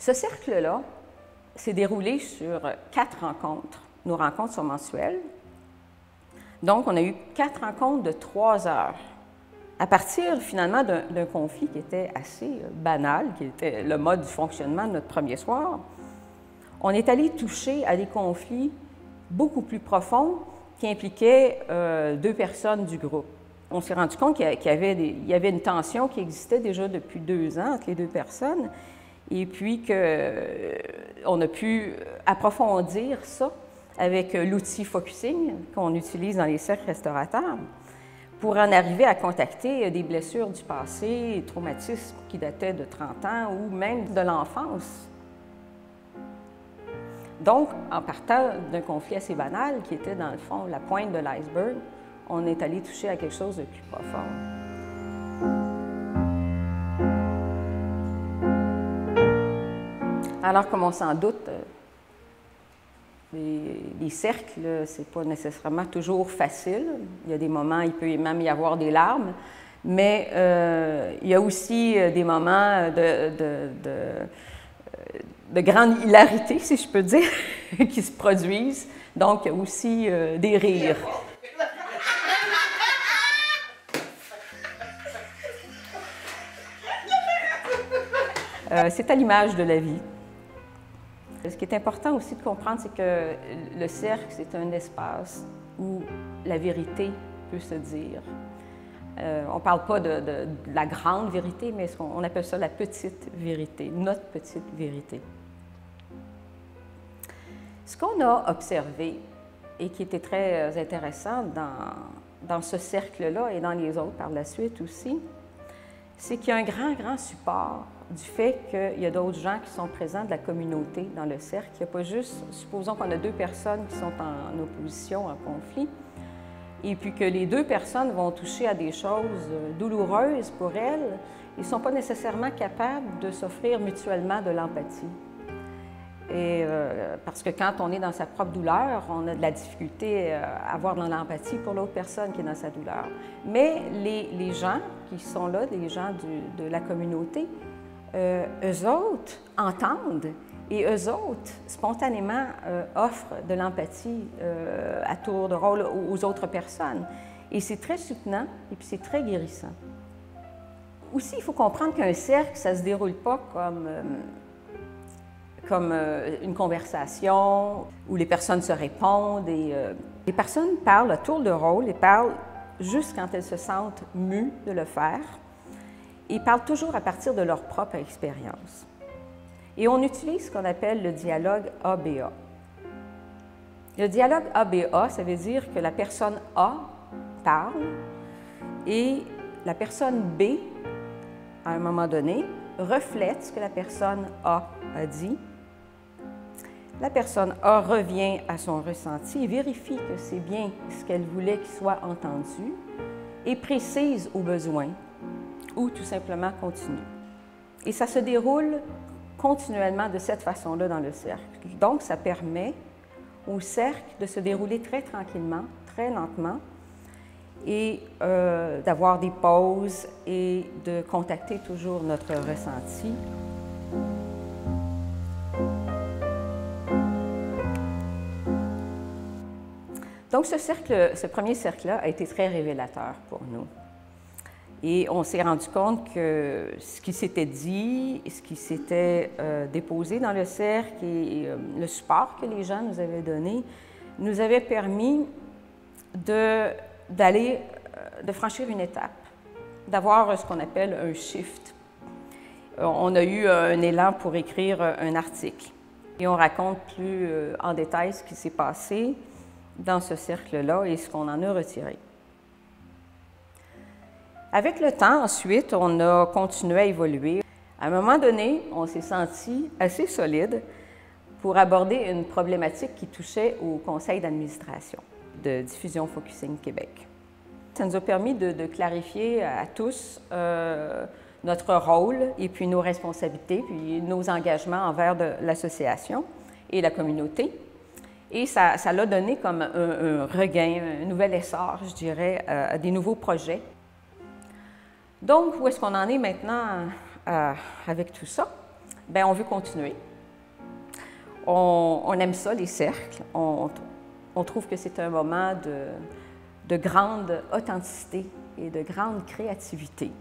Ce cercle-là s'est déroulé sur 4 rencontres. Nos rencontres sont mensuelles. Donc, on a eu 4 rencontres de 3 heures. À partir, finalement, d'un conflit qui était assez banal, qui était le mode du fonctionnement de notre premier soir, on est allé toucher à des conflits beaucoup plus profonds qui impliquaient 2 personnes du groupe. On s'est rendu compte qu'il y avait une tension qui existait déjà depuis 2 ans entre les 2 personnes, et puis qu'on a pu approfondir ça avec l'outil focusing qu'on utilise dans les cercles restaurateurs pour en arriver à contacter des blessures du passé, des traumatismes qui dataient de 30 ans ou même de l'enfance. Donc, en partant d'un conflit assez banal qui était dans le fond la pointe de l'iceberg, on est allé toucher à quelque chose de plus profond. Alors, comme on s'en doute, les cercles, c'est pas nécessairement toujours facile. Il y a des moments, il peut même y avoir des larmes, mais il y a aussi des moments de grande hilarité, si je peux dire, qui se produisent. Donc, il y a aussi des rires. C'est à l'image de la vie. Ce qui est important aussi de comprendre, c'est que le cercle, c'est un espace où la vérité peut se dire. On ne parle pas de la grande vérité, mais on appelle ça la petite vérité, notre petite vérité. Ce qu'on a observé et qui était très intéressant dans ce cercle-là et dans les autres par la suite aussi, c'est qu'il y a un grand support du fait qu'il y a d'autres gens qui sont présents de la communauté dans le cercle. Il n'y a pas juste, supposons qu'on a 2 personnes qui sont en opposition, en conflit, et puis que les 2 personnes vont toucher à des choses douloureuses pour elles, ils ne sont pas nécessairement capables de s'offrir mutuellement de l'empathie. Et parce que quand on est dans sa propre douleur, on a de la difficulté à avoir de l'empathie pour l'autre personne qui est dans sa douleur. Mais les gens qui sont là, les gens de la communauté, eux autres entendent et eux autres, spontanément, offrent de l'empathie à tour de rôle aux autres personnes. Et c'est très soutenant et puis c'est très guérissant. Aussi, il faut comprendre qu'un cercle, ça ne se déroule pas comme une conversation où les personnes se répondent. Les personnes parlent à tour de rôle et parlent juste quand elles se sentent mues de le faire. Ils parlent toujours à partir de leur propre expérience. Et on utilise ce qu'on appelle le dialogue ABA. Le dialogue ABA, ça veut dire que la personne A parle et la personne B, à un moment donné, reflète ce que la personne A a dit. La personne A revient à son ressenti et vérifie que c'est bien ce qu'elle voulait qu'il soit entendu et précise au besoin ou tout simplement continue. Et ça se déroule continuellement de cette façon-là dans le cercle. Donc, ça permet au cercle de se dérouler très tranquillement, très lentement et d'avoir des pauses et de contacter toujours notre ressenti. Donc, ce premier cercle-là a été très révélateur pour nous. Et on s'est rendu compte que ce qui s'était dit, ce qui s'était déposé dans le cercle et le support que les gens nous avaient donné nous avait permis de franchir une étape, d'avoir ce qu'on appelle un shift. On a eu un élan pour écrire un article et on raconte plus en détail ce qui s'est passé dans ce cercle-là et ce qu'on en a retiré. Avec le temps, ensuite, on a continué à évoluer. À un moment donné, on s'est senti assez solide pour aborder une problématique qui touchait au conseil d'administration de Diffusion Focusing Québec. Ça nous a permis de clarifier à tous notre rôle et puis nos responsabilités, puis nos engagements envers l'association et la communauté. Et ça l'a donné comme un regain, un nouvel essor, je dirais, à des nouveaux projets. Donc, où est-ce qu'on en est maintenant avec tout ça? bien, on veut continuer. On aime ça, les cercles. On trouve que c'est un moment de grande authenticité et de grande créativité.